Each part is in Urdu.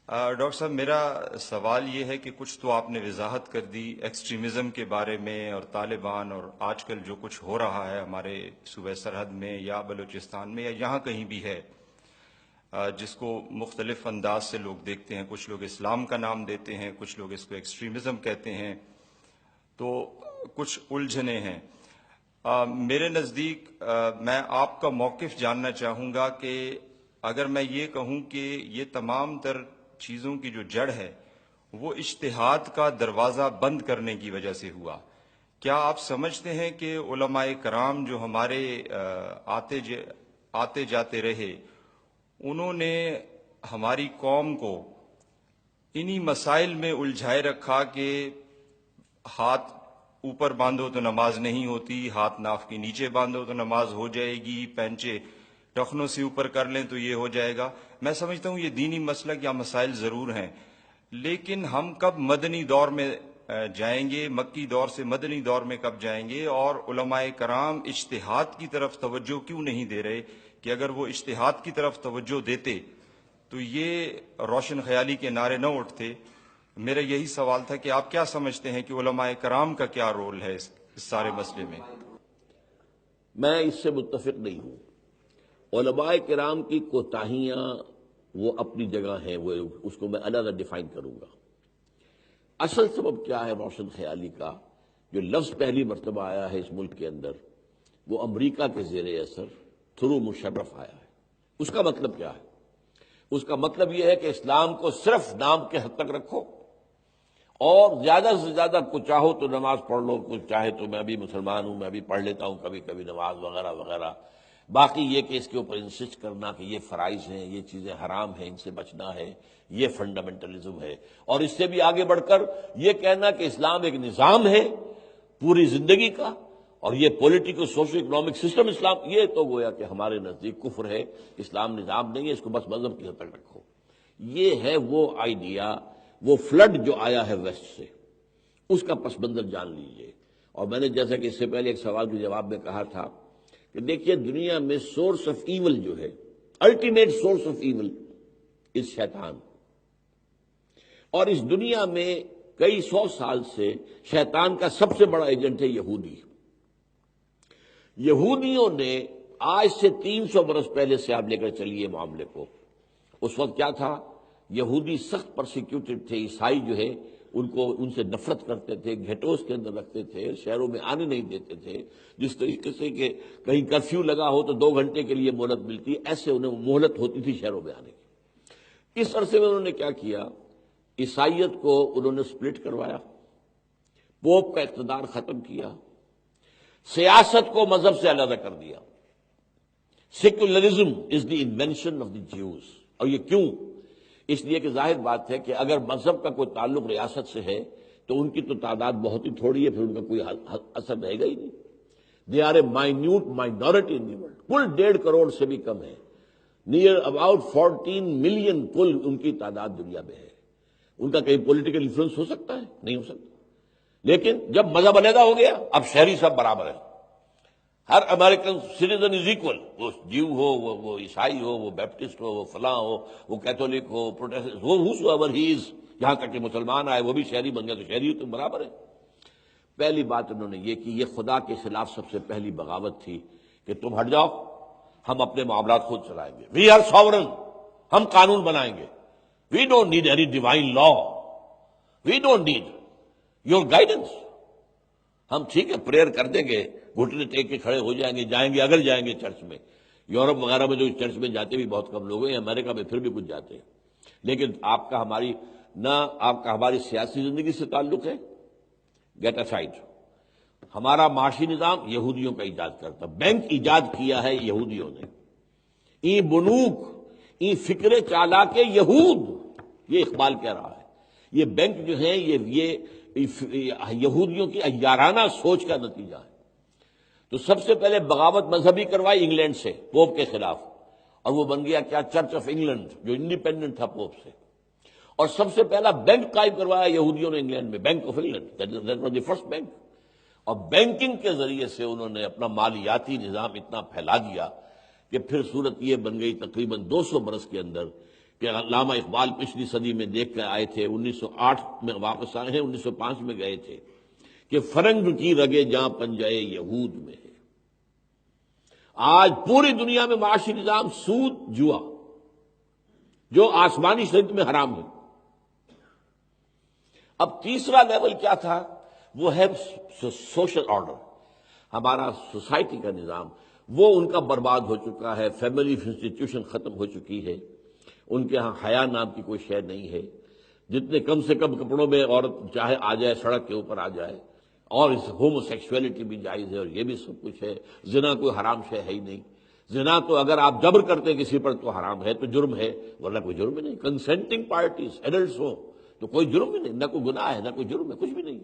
ڈاکٹر صاحب، میرا سوال یہ ہے کہ کچھ تو آپ نے وضاحت کر دی ایکسٹریمزم کے بارے میں اور طالبان اور آج کل جو کچھ ہو رہا ہے ہمارے صوبہ سرحد میں یا بلوچستان میں یا یہاں کہیں بھی ہے، جس کو مختلف انداز سے لوگ دیکھتے ہیں. کچھ لوگ اسلام کا نام دیتے ہیں، کچھ لوگ اس کو ایکسٹریمزم کہتے ہیں، تو کچھ الجھنیں ہیں. میرے نزدیک میں آپ کا موقف جاننا چاہوں گا کہ اگر میں یہ کہوں کہ یہ تمام تر چیزوں کی جو جڑ ہے وہ اجتہاد کا دروازہ بند کرنے کی وجہ سے ہوا، کیا آپ سمجھتے ہیں کہ علماء کرام جو ہمارے آتے جاتے رہے، انہوں نے ہماری قوم کو انہی مسائل میں الجھائے رکھا کہ ہاتھ اوپر باندھو تو نماز نہیں ہوتی، ہاتھ ناف کے نیچے باندھو تو نماز ہو جائے گی، پینچے ٹخنوں سے اوپر کر لیں تو یہ ہو جائے گا؟ میں سمجھتا ہوں یہ دینی مسلک یا مسائل ضرور ہیں، لیکن ہم کب مدنی دور میں جائیں گے، مکی دور سے مدنی دور میں کب جائیں گے؟ اور علماء کرام اجتہاد کی طرف توجہ کیوں نہیں دے رہے کہ اگر وہ اجتہاد کی طرف توجہ دیتے تو یہ روشن خیالی کے نعرے نہ اٹھتے؟ میرا یہی سوال تھا کہ آپ کیا سمجھتے ہیں کہ علماء کرام کا کیا رول ہے اس سارے مسئلے میں؟ میں اس سے متفق نہیں ہوں. علماء کرام کی کوتاہیاں وہ اپنی جگہ ہیں، وہ اس کو میں علیحدہ ڈیفائن کروں گا. اصل سبب کیا ہے روشن خیالی کا؟ جو لفظ پہلی مرتبہ آیا ہے اس ملک کے اندر وہ امریکہ کے زیر اثر تھرو مشرف آیا ہے. اس کا مطلب کیا ہے؟ اس کا مطلب یہ ہے کہ اسلام کو صرف نام کے حد تک رکھو، اور زیادہ سے زیادہ کچھ چاہو تو نماز پڑھ لو، کچھ چاہے تو میں بھی مسلمان ہوں، میں بھی پڑھ لیتا ہوں کبھی کبھی نماز وغیرہ وغیرہ. باقی یہ کہ اس کے اوپر انسسٹ کرنا کہ یہ فرائض ہیں، یہ چیزیں حرام ہیں، ان سے بچنا ہے، یہ فنڈامنٹلزم ہے. اور اس سے بھی آگے بڑھ کر یہ کہنا کہ اسلام ایک نظام ہے پوری زندگی کا، اور یہ پولیٹیکل سوشل اکنامک سسٹم اسلام، یہ تو گویا کہ ہمارے نزدیک کفر ہے. اسلام نظام نہیں ہے، اس کو بس مذہب کی حد تک رکھو. یہ ہے وہ آئیڈیا، وہ فلڈ جو آیا ہے ویسٹ سے، اس کا پس منظر جان لیجئے. اور میں نے جیسا کہ اس سے پہلے ایک سوال کے جواب میں کہا تھا کہ دیکھیے دنیا میں سورس آف ایول جو ہے، الٹیمیٹ سورس آف ایول از شیطان. اور اس دنیا میں کئی سو سال سے شیطان کا سب سے بڑا ایجنٹ ہے یہودی. یہودیوں نے آج سے 300 برس پہلے سے آپ لے کر چلیے معاملے کو، اس وقت کیا تھا؟ یہودی سخت پرسیکیوٹڈ تھے. عیسائی جو ہے ان سے نفرت کرتے تھے، گھیٹوز کے اندر رکھتے تھے، شہروں میں آنے نہیں دیتے تھے. جس طریقے سے کہ کہیں کرفیو لگا ہو تو 2 گھنٹے کے لیے مہلت ملتی، ایسے انہیں مہلت ہوتی تھی شہروں میں آنے کی. اس عرصے میں انہوں نے کیا کیا؟ عیسائیت کو انہوں نے سپلٹ کروایا، پوپ کا اقتدار ختم کیا، سیاست کو مذہب سے علیحدہ کر دیا. Secularism is the invention of the Jews. اور یہ کیوں؟ اس لیے کہ ظاہر بات ہے کہ اگر مذہب کا کوئی تعلق ریاست سے ہے تو ان کی تو تعداد بہت ہی تھوڑی ہے، پھر ان کا کوئی اثر رہے گا ہی نہیں. They are a minute minority in the world. کل 1.5 کروڑ سے بھی کم ہے، نیئر اباؤٹ 14 ملین کل ان کی تعداد دنیا میں ہے. ان کا کہیں پولیٹیکل انفلوئنس ہو سکتا ہے؟ نہیں ہو سکتا. لیکن جب مذہب علیحدہ ہو گیا، اب شہری سب برابر ہیں. ہر امریکن سٹیزن از ایکول، وہ جیو ہو، وہ عیسائی ہو، وہ بیپٹسٹ ہو، وہ فلاں ہو، وہ Catholic who, Protestant who, whosoever he is. یہاں تک کہ مسلمان آئے وہ بھی شہری بن گیا تو شہری تو برابر ہے. پہلی بات انہوں نے یہ کی، یہ خدا کے خلاف سب سے پہلی بغاوت تھی کہ تم ہٹ جاؤ، ہم اپنے معاملات خود چلائیں گے. وی آر sovereign، ہم قانون بنائیں گے. We don't need any divine law, we don't need your guidance. ہم ٹھیک ہے پریئر کر دیں گے، گھٹنے ٹیک کے کھڑے ہو جائیں گے، جائیں گے اگر جائیں گے چرچ میں. یورپ وغیرہ میں جو چرچ میں جاتے بھی بہت کم لوگ ہیں، امریکہ میں پھر بھی کچھ جاتے ہیں. لیکن آپ کا ہماری سیاسی زندگی سے تعلق ہے، گیٹ اسائڈ. ہمارا معاشی نظام یہودیوں کا ایجاد کرتا، بینک ایجاد کیا ہے یہودیوں نے. ای بنوک ای فکر چالاک یہود، یہ اقبال کہہ رہا ہے. یہ بینک جو ہیں یہ یہودیوں کی عیارانہ سوچ کا نتیجہ ہے. تو سب سے پہلے بغاوت مذہبی کروائی انگلینڈ سے پوپ کے خلاف، اور وہ بن گیا کیا؟ چرچ آف انگلینڈ، جو انڈیپینڈنٹ تھا پوپ سے. اور سب سے پہلا بینک قائم کروایا یہودیوں نے انگلینڈ میں، bank of England, that was the first bank. اور بینکنگ کے ذریعے سے انہوں نے اپنا مالیاتی نظام اتنا پھیلا دیا کہ پھر صورت یہ بن گئی تقریباً 200 برس کے اندر کہ علامہ اقبال پچھلی صدی میں دیکھ کر آئے تھے، 1908 میں واپس آئے ہیں، 1905 میں گئے تھے، کہ فرنگ کی رگے جاں پنجائے یہود میں ہے۔ آج پوری دنیا میں معاشی نظام سود جوا، جو آسمانی شریعت میں حرام ہے۔ اب تیسرا لیول کیا تھا؟ وہ ہے سوشل آرڈر، ہمارا سوسائٹی کا نظام، وہ ان کا برباد ہو چکا ہے، فیملی انسٹیٹیوشن ختم ہو چکی ہے، ان کے ہاں حیا نام کی کوئی شے نہیں ہے، جتنے کم سے کم کپڑوں میں عورت چاہے آ جائے، سڑک کے اوپر آ جائے، اور اس ہومو سیکسولیٹی بھی جائز ہے، اور یہ بھی سب کچھ ہے، زنا کوئی حرام شے ہے ہی نہیں۔ زنا تو اگر آپ جبر کرتے کسی پر تو حرام ہے، تو جرم ہے، ورنہ کوئی جرم ہی نہیں۔ کنسینٹنگ پارٹیز ایڈلٹس ہوں تو کوئی جرم ہی نہیں، نہ کوئی گناہ ہے، نہ کوئی جرم ہے، کچھ بھی نہیں۔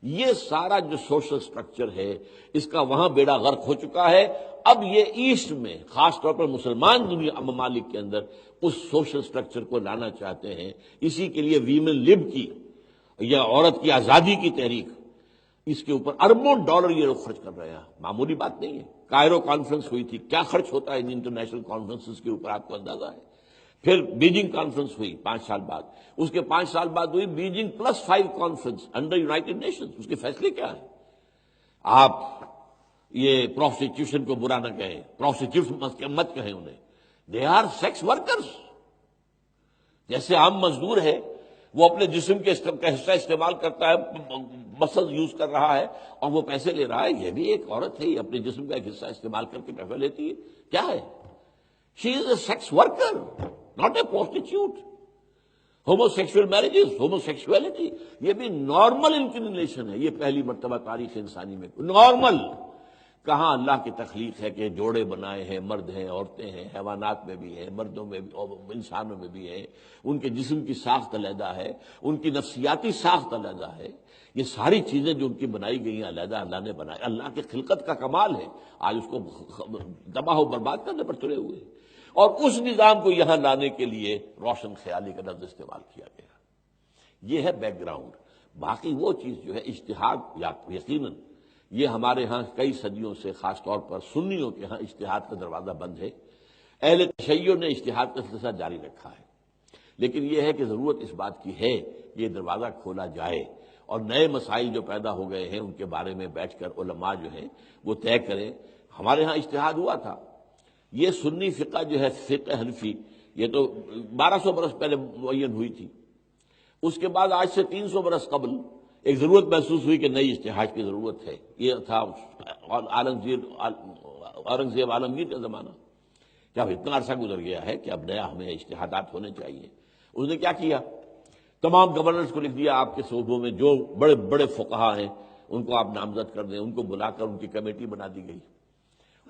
یہ سارا جو سوشل سٹرکچر ہے، اس کا وہاں بیڑا غرق ہو چکا ہے۔ اب یہ ایسٹ میں، خاص طور پر مسلمان دنیا ممالک کے اندر، اس سوشل سٹرکچر کو لانا چاہتے ہیں۔ اسی کے لیے ویمن لب کی یا عورت کی آزادی کی تحریک، اس کے اوپر اربوں ڈالر یہ لوگ خرچ کر رہے ہیں، معمولی بات نہیں ہے۔ کائرو کانفرنس ہوئی تھی، کیا خرچ ہوتا ہے ان انٹرنیشنل کانفرنسز کے اوپر، آپ کو اندازہ ہے۔ پھر بیجنگ کانفرنس ہوئی 5 سال بعد، اس کے 5 سال بعد ہوئی Beijing +5 conference under united nations. اس کے فیصلے کیا ہیں؟ آپ یہ پروسٹیٹیوشن کو برا نہ کہیں، پروسٹیٹیوشن مت کہیں انہیں، دے آر سیکس ورکرز۔ جیسے عام مزدور ہے، وہ اپنے جسم کے حصہ استعمال کرتا ہے، مسل یوز کر رہا ہے اور وہ پیسے لے رہا ہے، یہ بھی ایک عورت ہے، یہ اپنے جسم کا ایک حصہ استعمال کر کے پیسہ لیتی ہے۔ کیا ہے؟ She is a sex worker, not a prostitute. Homosexual marriages, homosexuality, یہ بھی نارمل انکلینیشن ہے، یہ پہلی مرتبہ تاریخ انسانی میں نارمل۔ کہاں اللہ کی تخلیق ہے کہ جوڑے بنائے ہیں، مرد ہیں، عورتیں ہیں، حیوانات میں بھی ہیں، مردوں میں بھی، اور انسانوں میں بھی ہیں، ان کے جسم کی ساخت علیحدہ ہے، ان کی نفسیاتی ساخت علیحدہ ہے۔ یہ ساری چیزیں جو ان کی بنائی گئی ہیں علیحدہ اللہ نے بنائی، اللہ کی خلقت کا کمال ہے، آج اس کو تباہ و برباد کرنے پر تلے ہوئے ہیں۔ اور اس نظام کو یہاں لانے کے لیے روشن خیالی کا لفظ استعمال کیا گیا۔ یہ ہے بیک گراؤنڈ۔ باقی وہ چیز جو ہے اجتہاد، یا یقیناً یہ ہمارے ہاں کئی صدیوں سے، خاص طور پر سنیوں کے ہاں اجتہاد کا دروازہ بند ہے۔ اہل تشیع نے اجتہاد کا سلسلہ جاری رکھا ہے، لیکن یہ ہے کہ ضرورت اس بات کی ہے کہ یہ دروازہ کھولا جائے اور نئے مسائل جو پیدا ہو گئے ہیں ان کے بارے میں بیٹھ کر علماء جو ہیں وہ طے کریں۔ ہمارے ہاں اجتہاد ہوا تھا، یہ سنی فقہ جو ہے، فقہ حنفی، یہ تو 1200 برس پہلے معین ہوئی تھی۔ اس کے بعد آج سے 300 برس قبل ایک ضرورت محسوس ہوئی کہ نئی اجتہاد کی ضرورت ہے۔ یہ تھا اورنگزیب عالمگیر کا زمانہ، کہ اب اتنا عرصہ گزر گیا ہے کہ اب نیا ہمیں اجتہادات ہونے چاہیے۔ اس نے کیا کیا؟ تمام گورنرز کو لکھ دیا، آپ کے صوبوں میں جو بڑے بڑے فقہا ہیں ان کو آپ نامزد کر دیں، ان کو بلا کر ان کی کمیٹی بنا دی گئی۔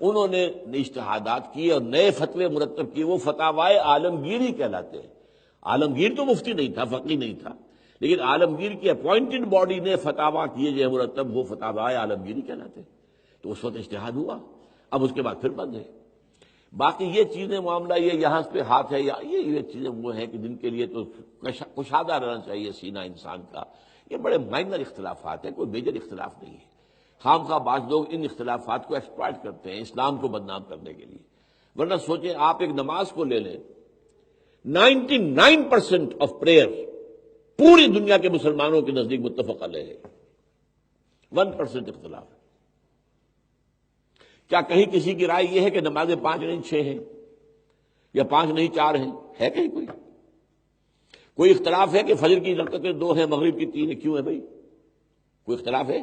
انہوں نے اجتہادات کیے اور نئے فتوے مرتب کیے، وہ فتاوائے عالمگیری کہلاتے ہیں۔ عالمگیر تو مفتی نہیں تھا، فقی نہیں تھا، لیکن عالمگیر کی اپوائنٹڈ باڈی نے فتاوا کیے جو مرتب، وہ فتاوائے عالمگیری کہلاتے ہیں۔ تو اس وقت اجتہاد ہوا، اب اس کے بعد پھر بند ہے۔ باقی یہ چیزیں معاملہ یہ یہاں پہ ہاتھ ہے، یا یہ چیزیں وہ ہیں کہ جن کے لیے تو کشادہ رہنا چاہیے سینہ انسان کا۔ یہ بڑے مائنر اختلافات ہیں، کوئی میجر اختلاف نہیں ہے۔ خام خواہ بعض لوگ ان اختلافات کو ایکسپلائٹ کرتے ہیں اسلام کو بدنام کرنے کے لیے۔ ورنہ سوچیں، آپ ایک نماز کو لے لیں، 99% آف پریئر پوری دنیا کے مسلمانوں کے نزدیک متفق علیہ ہے، 1% اختلاف ہے۔ کیا کہیں کسی کی رائے یہ ہے کہ نمازیں 5 نہیں 6 ہیں، یا 5 نہیں 4 ہیں؟ ہے کہیں کوئی اختلاف ہے کہ فجر کی رکعتیں 2 ہیں، مغرب کی 3 ہیں؟ کیوں ہے بھائی؟ کوئی اختلاف ہے؟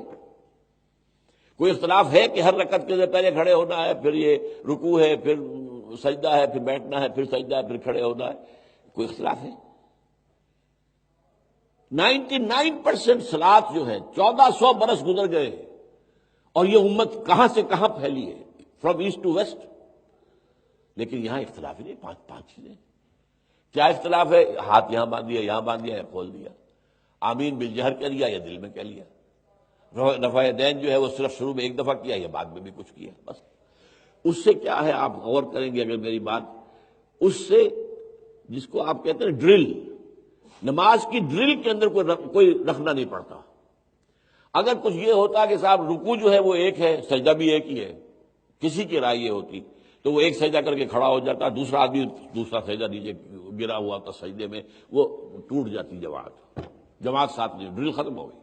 کوئی اختلاف ہے کہ ہر رکعت کے لیے پہلے کھڑے ہونا ہے، پھر یہ رکوع ہے، پھر سجدہ ہے، پھر بیٹھنا ہے، پھر سجدہ ہے، پھر کھڑے ہونا ہے؟ کوئی اختلاف ہے؟ 99% صلاۃ جو ہے 1400 برس گزر گئے، اور یہ امت کہاں سے کہاں پھیلی ہے، فرام ایسٹ ٹو ویسٹ، لیکن یہاں اختلاف ہی نہیں۔ 5 چیزیں کیا اختلاف ہے؟ ہاتھ یہاں باندھ دیا، یہاں باندھ دیا، یا کھول دیا، آمین بالجہر کہہ لیا یا دل میں کہہ لیا، رفع یدین جو ہے وہ صرف شروع میں 1 دفعہ کیا یا بعد میں بھی کچھ کیا، بس۔ اس سے کیا ہے، آپ غور کریں گے اگر میری بات، اس سے جس کو آپ کہتے ہیں ڈرل، نماز کی ڈرل کے اندر کوئی رکھنا نہیں پڑتا۔ اگر کچھ یہ ہوتا کہ صاحب رکوع جو ہے وہ ایک ہے، سجدہ بھی ایک ہی ہے، کسی کی رائے یہ ہوتی تو وہ ایک سجدہ کر کے کھڑا ہو جاتا، دوسرا آدمی دوسرا سجدہ نیچے گرا ہوا تھا سجدے میں، وہ ٹوٹ جاتی جماعت ساتھ نہیں، ڈرل ختم ہو گئی۔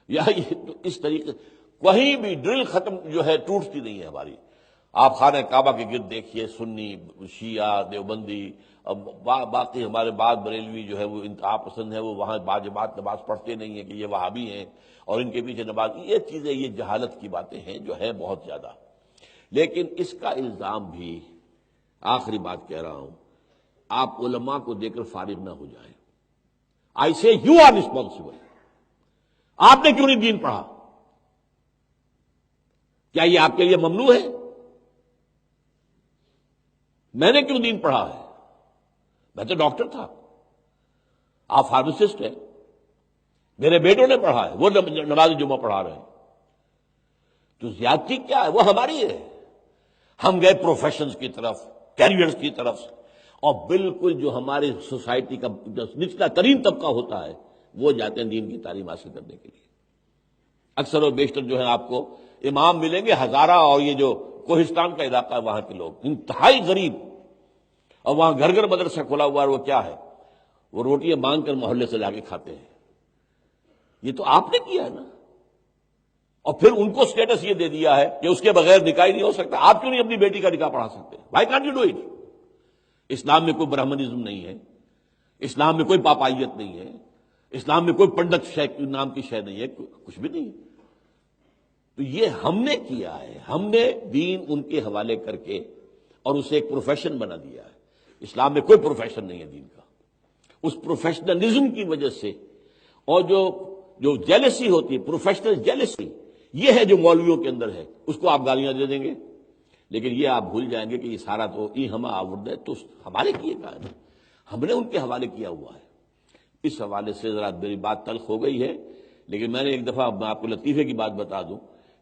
یا یہ تو اس طریقے کہیں بھی ڈرل ختم جو ہے ٹوٹتی نہیں ہے ہماری۔ آپ خانہ کعبہ کے گرد دیکھیے، سنی، شیعہ، دیوبندی، باقی ہمارے بعض بریلوی جو ہے وہ انتہا پسند ہے، وہ وہاں باجماعت نماز پڑھتے نہیں ہیں کہ یہ وہابی ہیں اور ان کے پیچھے نماز، یہ چیزیں، یہ جہالت کی باتیں ہیں جو ہے بہت زیادہ۔ لیکن اس کا الزام بھی، آخری بات کہہ رہا ہوں، آپ علماء کو دے کر فارغ نہ ہو جائیں۔ آئی سے یو آر ریسپانسبل۔ آپ نے کیوں نہیں دین پڑھا؟ کیا یہ آپ کے لیے ممنوع ہے؟ میں نے کیوں دین پڑھا ہے؟ میں تو ڈاکٹر تھا، آپ فارماسسٹ ہیں، میرے بیٹوں نے پڑھا ہے، وہ نماز جمعہ پڑھا رہے ہیں، تو زیادتی کیا ہے؟ وہ ہماری ہے۔ ہم گئے پروفیشنز کی طرف، کیریئرز کی طرف، اور بالکل جو ہماری سوسائٹی کا نچلا ترین طبقہ ہوتا ہے وہ جاتے ہیں دین کی تعلیم حاصل کرنے کے لیے۔ اکثر اور بیشتر جو ہے آپ کو امام ملیں گے ہزارہ، اور یہ جو کوہستان کا علاقہ ہے وہاں کے لوگ انتہائی غریب، اور وہاں گھر گھر مدرسہ کھلا ہوا ہے، وہ کیا ہے؟ وہ روٹیاں مانگ کر محلے سے لا کے کھاتے ہیں۔ یہ تو آپ نے کیا ہے نا، اور پھر ان کو سٹیٹس یہ دے دیا ہے کہ اس کے بغیر نکاح نہیں ہو سکتا۔ آپ کیوں نہیں اپنی بیٹی کا نکاح پڑھا سکتے؟ Why can't you do it? اسلام میں کوئی برہمنزم نہیں ہے، اسلام میں کوئی پاپائیت نہیں ہے، اسلام میں کوئی پنڈت نام کی شے نہیں ہے، کچھ بھی نہیں ہے۔ تو یہ ہم نے کیا ہے، ہم نے دین ان کے حوالے کر کے اور اسے ایک پروفیشن بنا دیا ہے۔ اسلام میں کوئی پروفیشن نہیں ہے دین کا۔ اس پروفیشنلزم کی وجہ سے، اور جو جیلسی ہوتی ہے، پروفیشنل جیلسی، یہ ہے جو مولویوں کے اندر ہے، اس کو آپ گالیاں دے دیں گے، لیکن یہ آپ بھول جائیں گے کہ یہ سارا تو ہم آورد ہے، تو ہمارے کیے کا ہے، ہم نے ان کے حوالے کیا ہوا ہے۔ اس حوالے سے ذرا میری بات تلخ ہو گئی ہے، لیکن میں نے ایک دفعہ، میں آپ کو لطیفے کی بات بتا دوں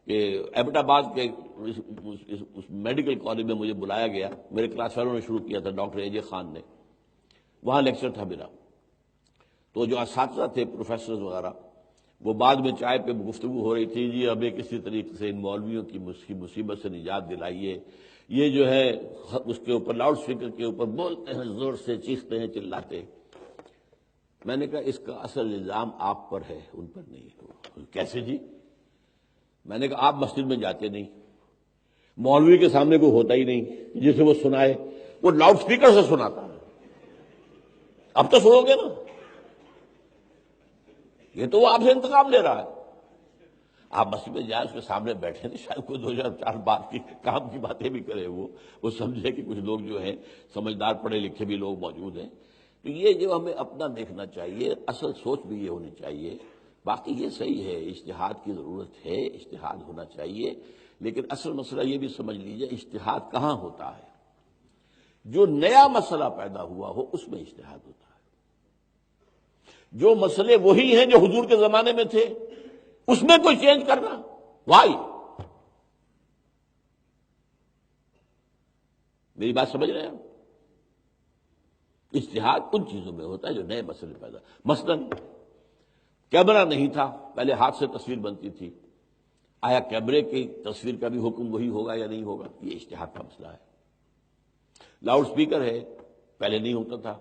کہ ایبٹ آباد کے اس میڈیکل کالج میں مجھے بلایا گیا، میرے کلاس فیلو نے شروع کیا تھا، ڈاکٹر اے جے خان نے، وہاں لیکچر تھا میرا۔ تو جو اساتذہ تھے، پروفیسرز وغیرہ، وہ بعد میں چائے پہ گفتگو ہو رہی تھی، جی ہمیں کسی طریقے سے ان مولویوں کی مصیبت سے نجات دلائیے، یہ جو ہے اس کے اوپر لاؤڈ اسپیکر کے اوپر بولتے ہیں، زور سے چیختے ہیں، چلاتے ہیں۔ میں نے کہا اس کا اصل الزام آپ پر ہے، ان پر نہیں ہے۔ کیسے جی؟ میں نے کہا آپ مسجد میں جاتے نہیں، مولوی کے سامنے کوئی ہوتا ہی نہیں جسے وہ سنائے، وہ لاؤڈ اسپیکر سے سناتا ہے۔ اب تو سنو گے نا، یہ تو وہ آپ سے انتقام لے رہا ہے۔ آپ مسجد میں جائیں، اس کے سامنے بیٹھے نہیں، شاید کوئی 2 4 بات کی کام کی باتیں بھی کرے، وہ سمجھے کہ کچھ لوگ جو ہیں سمجھدار پڑھے لکھے بھی لوگ موجود ہیں۔ تو یہ جو ہمیں اپنا دیکھنا چاہیے، اصل سوچ بھی یہ ہونی چاہیے۔ باقی یہ صحیح ہے، اجتہاد کی ضرورت ہے، اجتہاد ہونا چاہیے، لیکن اصل مسئلہ یہ بھی سمجھ لیجئے اجتہاد کہاں ہوتا ہے؟ جو نیا مسئلہ پیدا ہوا ہو اس میں اجتہاد ہوتا ہے۔ جو مسئلے وہی ہیں جو حضور کے زمانے میں تھے، اس میں کوئی چینج کرنا، وائی؟ میری بات سمجھ رہے ہیں آپ؟ اجتہاد ان چیزوں میں ہوتا ہے جو نئے مسئلے پیدا، مثلاً کیمرہ نہیں تھا، پہلے ہاتھ سے تصویر بنتی تھی، آیا کیمرے کی تصویر کا بھی حکم وہی ہوگا یا نہیں ہوگا؟ یہ اجتہاد کا مسئلہ ہے۔ لاؤڈ سپیکر ہے، پہلے نہیں ہوتا تھا،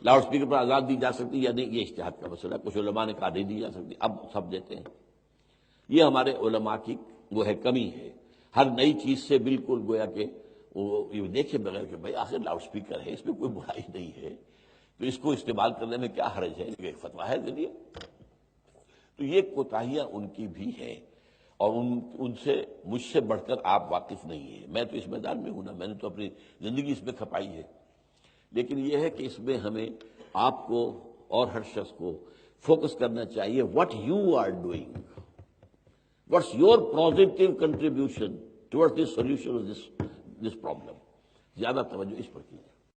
لاؤڈ سپیکر پر آزاد دی جا سکتی یا نہیں، یہ اجتہاد کا مسئلہ ہے۔ کچھ علماء نے کہا نہیں دی جا سکتی، اب سب دیتے ہیں۔ یہ ہمارے علماء کی وہ ہے کمی ہے، ہر نئی چیز سے بالکل گویا کہ وہ یہ دیکھے بغیر کہ بھائی آخر لاؤڈ سپیکر ہے، اس میں کوئی برائی نہیں ہے، تو اس کو استعمال کرنے میں کیا حرج ہے، ایک فتویٰ ہے ذریعہ۔ تو یہ کوتاہیاں ان کی بھی ہیں، اور ان سے مجھ سے بڑھ کر آپ واقف نہیں ہیں۔ میں تو اس میدان میں ہوں نا، میں نے تو اپنی زندگی اس میں کھپائی ہے، لیکن یہ ہے کہ اس میں ہمیں آپ کو اور ہر شخص کو فوکس کرنا چاہیے، what you are doing, what's your positive contribution toward the solution of this problem. زیادہ توجہ اس پر کیجیے۔